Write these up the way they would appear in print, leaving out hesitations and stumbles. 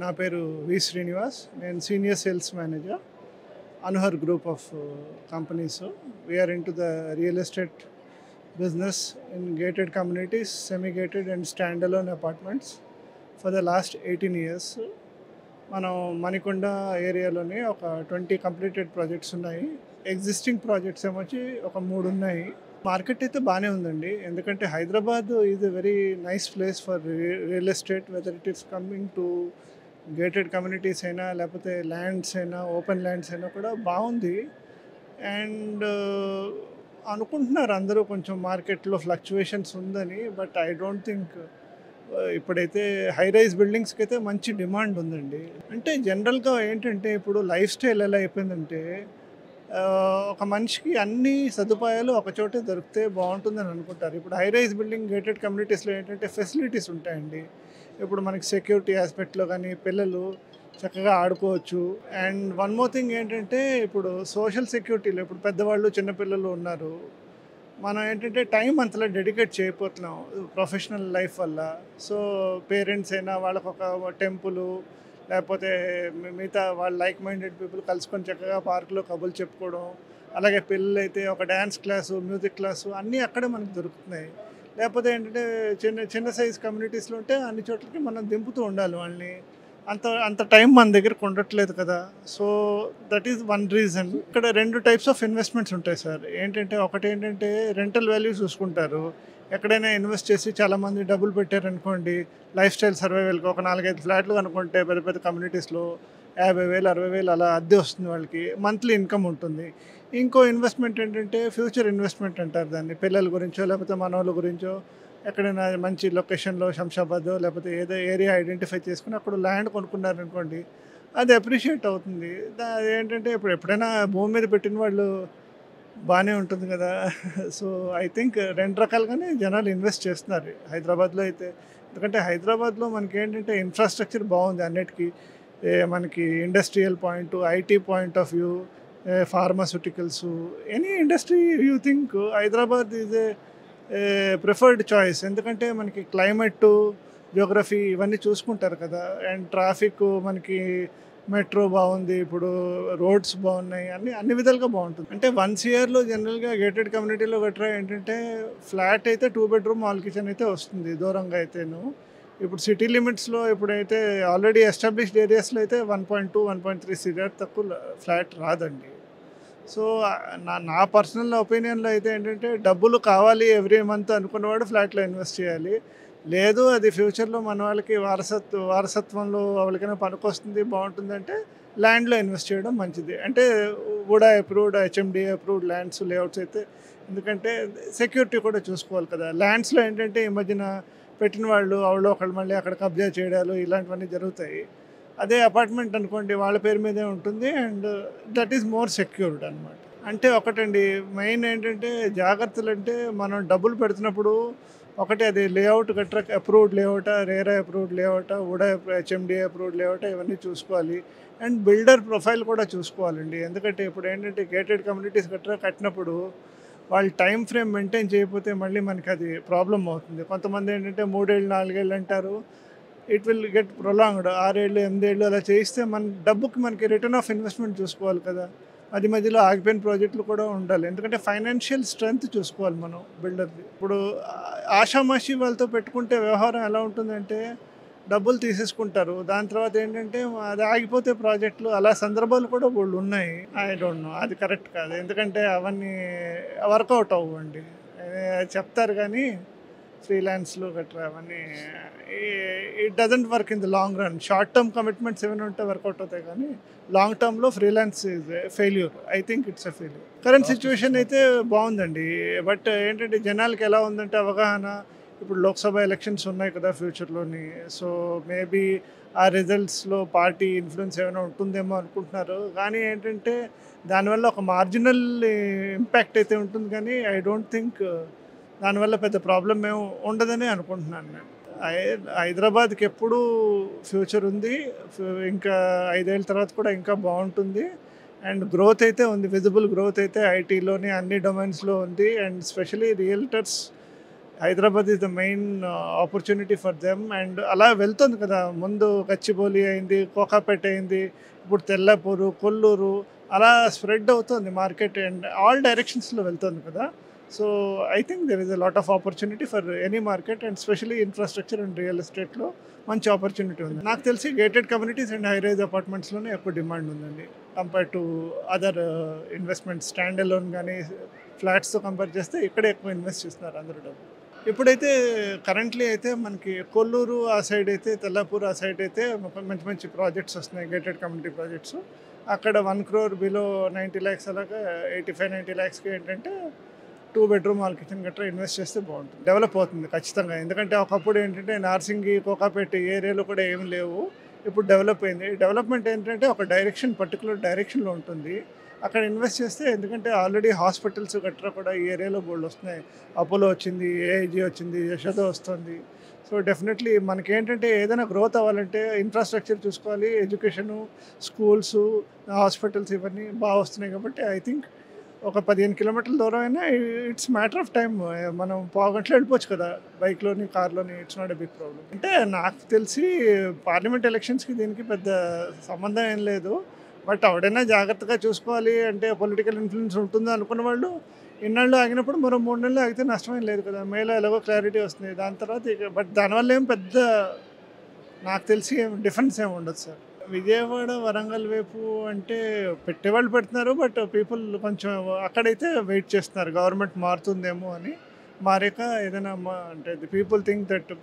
నా పేరు వి శ్రీనివాస్. నేను senior sales manager, Anuhar group of companies. We are in to the real estate business in gated communities, semi-gated and standalone apartments for the last 18 years. మనం మణికొండ ఏరియాలోనే ఒక 20 completed projects ఉన్నాయి. Existing projects ఏమొచ్చి ఒక 3 ఉన్నాయి. Market అయితే బాగానే ఉందండి, ఎందుకంటే Hyderabad is a very nice place for real estate, whether it is coming to gated communities అయినా లేకపోతే ల్యాండ్స్ అయినా ఓపెన్ ల్యాండ్స్ అయినా కూడా బాగుంది. అండ్ అనుకుంటున్నారు అందరూ కొంచెం మార్కెట్లో ఫ్లక్చువేషన్స్ ఉందని, బట్ ఐ డోంట్ థింక్. ఇప్పుడైతే హై రైజ్ బిల్డింగ్స్కి అయితే మంచి డిమాండ్ ఉందండి. అంటే జనరల్గా ఏంటంటే ఇప్పుడు లైఫ్ స్టైల్ ఎలా అయిపోయిందంటే ఒక మనిషికి అన్ని సదుపాయాలు ఒక చోటే దొరికితే బాగుంటుందని అనుకుంటారు. ఇప్పుడు హై రైజ్ బిల్డింగ్ గేటెడ్ కమ్యూనిటీస్లో ఏంటంటే ఫెసిలిటీస్ ఉంటాయండి. ఇప్పుడు మనకి సెక్యూరిటీ ఆస్పెక్ట్లో కానీ పిల్లలు చక్కగా ఆడుకోవచ్చు. అండ్ వన్ మోర్ థింగ్ ఏంటంటే ఇప్పుడు సోషల్ సెక్యూరిటీలో ఇప్పుడు పెద్దవాళ్ళు చిన్నపిల్లలు ఉన్నారు. మనం ఏంటంటే టైం అంతలా డెడికేట్ చేయకపోతున్నాం ప్రొఫెషనల్ లైఫ్ వల్ల. సో పేరెంట్స్ అయినా వాళ్ళకు ఒక టెంపుల్ లేకపోతే మిగతా వాళ్ళ లైక్ మైండెడ్ పీపుల్ కలుసుకొని చక్కగా పార్కులో కబుర్లు చెప్పుకోవడం, అలాగే పిల్లలు అయితే ఒక డ్యాన్స్ క్లాసు, మ్యూజిక్ క్లాసు అన్నీ అక్కడే మనకు దొరుకుతున్నాయి. లేకపోతే ఏంటంటే చిన్న చిన్న సైజ్ కమ్యూనిటీస్లో ఉంటే అన్ని చోట్లకి మనం దింపుతూ ఉండాలి వాళ్ళని. అంత అంత టైం మన దగ్గరకు ఉండట్లేదు కదా. So that is one reason. ఇక్కడ 2 టైప్స్ ఆఫ్ ఇన్వెస్ట్మెంట్స్ ఉంటాయి సార్. ఏంటంటే ఒకటి ఏంటంటే రెంటల్ వాల్యూ చూసుకుంటారు. ఎక్కడైనా ఇన్వెస్ట్ చేసి చాలామంది డబ్బులు పెట్టారనుకోండి, లైఫ్ స్టైల్ సర్వైవల్కి ఒక 4-5 ఫ్లాట్లు అనుకుంటే పెద్ద పెద్ద కమ్యూనిటీస్లో 50,000 60,000 అలా అద్దె వస్తుంది, వాళ్ళకి మంత్లీ ఇన్కమ్ ఉంటుంది. ఇంకో ఇన్వెస్ట్మెంట్ ఏంటంటే ఫ్యూచర్ ఇన్వెస్ట్మెంట్ అంటారు దాన్ని. పిల్లల గురించో లేకపోతే మనవాళ్ళ గురించో ఎక్కడైనా మంచి లొకేషన్లో శంషాబాద్ లేకపోతే ఏదో ఏరియా ఐడెంటిఫై చేసుకుని అక్కడ ల్యాండ్ కొనుక్కున్నారనుకోండి, అది అప్రిషియేట్ అవుతుంది. అదేంటంటే ఇప్పుడు ఎప్పుడైనా భూమి మీద పెట్టిన వాళ్ళు బాగానే ఉంటుంది కదా. సో ఐ థింక్ 2 రకాలుగానే జనాలు ఇన్వెస్ట్ చేస్తున్నారు హైదరాబాద్లో అయితే. ఎందుకంటే హైదరాబాద్లో మనకి ఏంటంటే ఇన్ఫ్రాస్ట్రక్చర్ బాగుంది అన్నిటికీ. మనకి industrial point, IT point of view, pharmaceuticals, any industry you think Hyderabad is a preferred choice. ఎందుకంటే మనకి క్లైమేట్, జియోగ్రఫీ ఇవన్నీ చూసుకుంటారు కదా. అండ్ ట్రాఫిక్ మనకి మెట్రో బాగుంది, ఇప్పుడు రోడ్స్ బాగున్నాయి, అన్ని విధాలుగా బాగుంటుంది. అంటే వన్స్ ఇయర్లో జనరల్గా గేటెడ్ కమ్యూనిటీలో గట్రా ఏంటంటే ఫ్లాట్ అయితే 2 బెడ్రూమ్ హాల్ కిచెన్ అయితే వస్తుంది దూరంగా అయితేను. ఇప్పుడు సిటీ లిమిట్స్లో ఇప్పుడైతే ఆల్రెడీ ఎస్టాబ్లిష్డ్ ఏరియాస్లో అయితే 1.2 1.3 సీటర్ తక్కువ ఫ్లాట్ రాదండి. సో నా నా పర్సనల్ ఒపీనియన్లో అయితే ఏంటంటే డబ్బులు కావాలి ఎవ్రీ మంత్ అనుకున్నవాడు ఫ్లాట్లో ఇన్వెస్ట్ చేయాలి. లేదు అది ఫ్యూచర్లో మన వాళ్ళకి వారసత్వంలో ఎవరికైనా పనికొస్తుంది బాగుంటుందంటే ల్యాండ్లో ఇన్వెస్ట్ చేయడం మంచిది. అంటే VUDA approved, HMD approved lands, layouts అయితే. ఎందుకంటే సెక్యూరిటీ కూడా చూసుకోవాలి కదా. ల్యాండ్స్లో ఏంటంటే ఈ మధ్యన పెట్టిన వాళ్ళు ఒకళ్ళు మళ్ళీ అక్కడ కబ్జా చేయడాలు ఇలాంటివన్నీ జరుగుతాయి. అదే అపార్ట్మెంట్ అనుకోండి వాళ్ళ పేరు మీదే ఉంటుంది and that is more secured అనమాట. అంటే ఒకటండి మెయిన్ ఏంటంటే జాగ్రత్తలు అంటే మనం డబ్బులు పెడుతున్నప్పుడు ఒకటి అది లేఅవుట్ గట్రా అప్రూవ్డ్ లేఅవుటా, రేరా అప్రూవ్డ్ లేఅవుటా, వుడా హెచ్ఎండి అప్రూవ్డ్ లేఅవుటా ఇవన్నీ చూసుకోవాలి. అండ్ బిల్డర్ ప్రొఫైల్ కూడా చూసుకోవాలండి. ఎందుకంటే ఇప్పుడు ఏంటంటే గేటెడ్ కమ్యూనిటీస్ గట్రా కట్టినప్పుడు వాళ్ళు టైం ఫ్రేమ్ మెయింటైన్ చేయకపోతే మళ్ళీ మనకి అది ప్రాబ్లం అవుతుంది. కొంతమంది ఏంటంటే 3 ఏళ్ళు 4 ఏళ్ళు అంటారు. It will get prolonged. 6 ఏళ్ళు 8 ఏళ్ళు అలా చేయిస్తే మన డబ్బుకి మనకి రిటర్న్ ఆఫ్ ఇన్వెస్ట్మెంట్ చూసుకోవాలి కదా. మధ్యలో ఆగిపోయిన ప్రాజెక్టులు కూడా ఉండాలి. ఎందుకంటే ఫైనాన్షియల్ స్ట్రెంగ్త్ చూసుకోవాలి మనం బిల్డర్ది. ఇప్పుడు ఆషామాషి వాళ్ళతో పెట్టుకుంటే వ్యవహారం ఎలా ఉంటుందంటే డబ్బులు తీసేసుకుంటారు. దాని తర్వాత ఏంటంటే అది ఆగిపోతే ప్రాజెక్టులు, అలా సందర్భాలు కూడా వాళ్ళు ఉన్నాయి. ఐ డోంట్ నో, అది కరెక్ట్ కాదు. ఎందుకంటే అవన్నీ వర్కౌట్ అవ్వండి. చెప్తారు కానీ ఫ్రీలాన్స్లు గట్రా అవన్నీ it doesn't work in the long run. Short term commitments ఏమైనా ఉంటే వర్కౌట్ అవుతాయి కానీ లాంగ్ టర్మ్లో freelance is failure. I think it's a failure. Current situation అయితే బాగుందండి. బట్ ఏంటంటే జనాలకి ఎలా ఉందంటే అవగాహన, ఇప్పుడు లోక్సభ ఎలక్షన్స్ ఉన్నాయి కదా ఫ్యూచర్లోని. సో మేబీ ఆ రిజల్ట్స్లో పార్టీ ఇన్ఫ్లుయెన్స్ ఏమైనా ఉంటుందేమో అనుకుంటున్నారు. కానీ ఏంటంటే దానివల్ల ఒక మార్జినల్ ఇంపాక్ట్ అయితే ఉంటుంది కానీ ఐ డోంట్ థింక్ దానివల్ల పెద్ద ప్రాబ్లం ఏమి ఉండదని అనుకుంటున్నాను నేను. హైదరాబాద్కి ఎప్పుడూ ఫ్యూచర్ ఉంది. ఇంకా 5 ఏళ్ళ తర్వాత కూడా ఇంకా బాగుంటుంది. అండ్ గ్రోత్ అయితే ఉంది, విజిబుల్ గ్రోత్ అయితే ఐటీలోని అన్ని డొమైన్స్లో ఉంది. And specially realtors Hyderabad is the main opportunity for them. And అలా వెళ్తుంది కదా, ముందు గచ్చిబౌలి అయింది, కోకాపేట అయింది, ఇప్పుడు తెల్లాపూరు, కొల్లూరు, అలా స్ప్రెడ్ అవుతుంది మార్కెట్ అండ్ ఆల్ డైరెక్షన్స్లో వెళ్తుంది కదా. So I think there is a lot of opportunity for any market and specially infrastructure and real ఎస్టేట్లో మంచి ఆపర్చునిటీ ఉంది. నాకు తెలిసి gated communities and high rise అపార్ట్మెంట్స్లోనే ఎక్కువ డిమాండ్ ఉందండి compare to other investments. Stand alone కానీ ఫ్లాట్స్తో కంపేర్ చేస్తే ఇక్కడే ఎక్కువ ఇన్వెస్ట్ చేస్తున్నారు అందరూ డబ్బు. ఇప్పుడైతే కరెంట్లీ అయితే మనకి కొల్లూరు ఆ సైడ్ అయితే, తెల్లాపూర్ ఆ సైడ్ అయితే మంచి మంచి ప్రాజెక్ట్స్ వస్తున్నాయి, గేటెడ్ కమ్యూనిటీ ప్రాజెక్ట్స్. అక్కడ 1 crore బిలో 90 lakhs అలాగా 85-90 lakhsకి ఏంటంటే 2 bedroom హాల్ కిచెన్ గట్రా ఇన్వెస్ట్ చేస్తే బాగుంటుంది. డెవలప్ అవుతుంది ఖచ్చితంగా. ఎందుకంటే ఒకప్పుడు ఏంటంటే నార్సింగి, కోకాపేట ఏరియాలో కూడా ఏం లేవు, ఇప్పుడు డెవలప్ అయింది. డెవలప్మెంట్ ఏంటంటే ఒక డైరెక్షన్, పర్టికులర్ డైరెక్షన్లో ఉంటుంది. అక్కడ ఇన్వెస్ట్ చేస్తే, ఎందుకంటే ఆల్రెడీ హాస్పిటల్స్ గట్రా కూడా ఈ ఏరియాలో బోల్డ్ వస్తున్నాయి. అపోలో వచ్చింది, ఏఐజీ వచ్చింది, యశోద వస్తుంది. సో డెఫినెట్లీ మనకేంటంటే ఏదైనా గ్రోత్ అవ్వాలంటే ఇన్ఫ్రాస్ట్రక్చర్ చూసుకోవాలి, ఎడ్యుకేషను, స్కూల్స్, హాస్పిటల్స్ ఇవన్నీ బాగా వస్తున్నాయి. కాబట్టి ఐ థింక్ ఒక 15 kilometers దూరం అయినా ఇట్స్ మ్యాటర్ ఆఫ్ టైమ్. మనం పావుగంటలో వెళ్ళిపోవచ్చు కదా బైక్లోని, కార్లోని. It's not a big problem. అంటే నాకు తెలిసి పార్లమెంట్ ఎలక్షన్స్కి దీనికి పెద్ద సంబంధం ఏం లేదు. బట్ ఎవడైనా జాగ్రత్తగా చూసుకోవాలి, అంటే పొలిటికల్ ఇన్ఫ్లుయెన్స్ ఉంటుందో అనుకున్న వాళ్ళు ఇన్నాళ్ళు ఆగినప్పుడు మరో 3 నెలలు ఆగితే నష్టమేం లేదు కదా. మేలో ఎలాగో క్లారిటీ వస్తుంది, దాని తర్వాత బట్ దానివల్ల ఏం పెద్ద నాకు తెలిసి ఏం డిఫరెన్స్ ఏమి ఉండదు సార్. విజయవాడ, వరంగల్ వైపు అంటే పెట్టేవాళ్ళు పెడుతున్నారు, బట్ పీపుల్ కొంచెం అక్కడైతే వెయిట్ చేస్తున్నారు గవర్నమెంట్ మారుతుందేమో అని. మారాక ఏదైనా అంటే పీపుల్ థింక్ దట్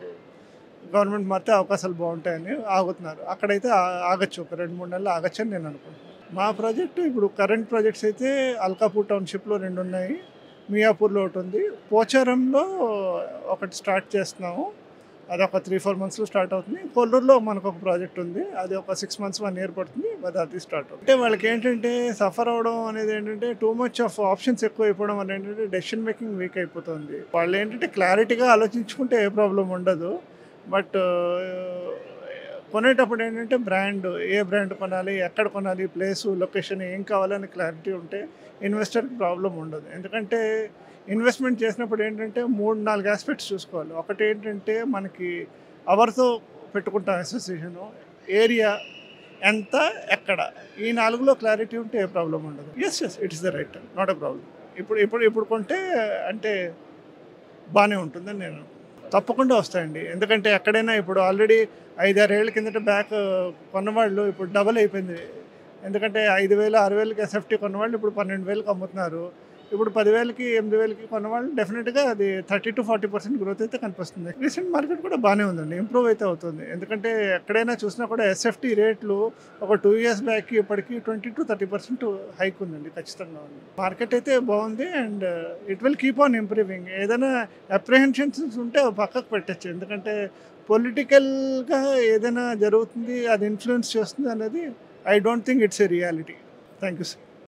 గవర్నమెంట్ మారితే అవకాశాలు బాగుంటాయని ఆగుతున్నారు. అక్కడైతే ఆగచ్చు, ఒక 2-3 నెలలు ఆగచ్చు అని నేను అనుకుంటున్నాను. మా ప్రాజెక్టు ఇప్పుడు కరెంట్ ప్రాజెక్ట్స్ అయితే అల్కాపూర్ టౌన్షిప్లో 2 ఉన్నాయి, మియాపూర్లో ఒకటి ఉంది, పోచారంలో ఒకటి స్టార్ట్ చేస్తున్నాము. అది ఒక 3-4 monthsలో స్టార్ట్ అవుతుంది. కొల్లూరులో మనకు ఒక ప్రాజెక్ట్ ఉంది, అది ఒక 6 months 1 year పడుతుంది, అది స్టార్ట్ అవుతుంది. అంటే వాళ్ళకి ఏంటంటే సఫర్ అవడం అనేది ఏంటంటే టూ మచ్ ఆఫ్ ఆప్షన్స్ ఎక్కువ అయిపోవడం వల్ల ఏంటంటే డెసిషన్ మేకింగ్ వీక్ అయిపోతుంది. వాళ్ళు ఏంటంటే క్లారిటీగా ఆలోచించుకుంటే ఏ ప్రాబ్లం ఉండదు. బట్ కొనేటప్పుడు ఏంటంటే బ్రాండ్, ఏ బ్రాండ్ కొనాలి, ఎక్కడ కొనాలి, ప్లేసు, లొకేషన్ ఏం కావాలని క్లారిటీ ఉంటే ఇన్వెస్టర్కి ప్రాబ్లం ఉండదు. ఎందుకంటే ఇన్వెస్ట్మెంట్ చేసినప్పుడు ఏంటంటే 3-4 ఆస్పెక్ట్స్ చూసుకోవాలి. ఒకటి ఏంటంటే మనకి ఎవరితో పెట్టుకుంటాం అసోసియేషను, ఏరియా ఎంత, ఎక్కడ, ఈ 4లో క్లారిటీ ఉంటే ఏ ప్రాబ్లం ఉండదు. Yes it's the right time, not a problem. ఇప్పుడు కొంటే అంటే బాగానే ఉంటుందని నేను తప్పకుండా వస్తాయండి. ఎందుకంటే ఎక్కడైనా ఇప్పుడు ఆల్రెడీ 5-6 ఏళ్ళ కిందట బ్యాక్ కొన్నవాళ్ళు ఇప్పుడు డబల్ అయిపోయింది. ఎందుకంటే 5,000-6,000కి ఎస్ఎఫ్టీ కొన్నవాళ్ళు ఇప్పుడు 12,000కి అమ్ముతున్నారు. ఇప్పుడు 10,000కి 8,000కి కొన్నవాళ్ళు డెఫినెట్గా అది 30-40% గ్రోత్ అయితే కనిపిస్తుంది. రీసెంట్ మార్కెట్ కూడా బాగానే ఉందండి, ఇంప్రూవ్ అయితే అవుతుంది. ఎందుకంటే ఎక్కడైనా చూసినా కూడా ఎస్ఎఫ్టీ రేట్లు ఒక 2 years బ్యాక్కి ఇప్పటికి 20-30% హైక్ ఉందండి, ఖచ్చితంగా ఉంది. మార్కెట్ అయితే బాగుంది and it will keep on improving. ఏదైనా అప్రిహెన్షన్స్ ఉంటే పక్కకు పెట్టచ్చు, ఎందుకంటే పొలిటికల్గా ఏదైనా జరుగుతుంది, అది ఇన్ఫ్లుయెన్స్ చేస్తుంది అనేది I don't think it's a reality. Thank you sir.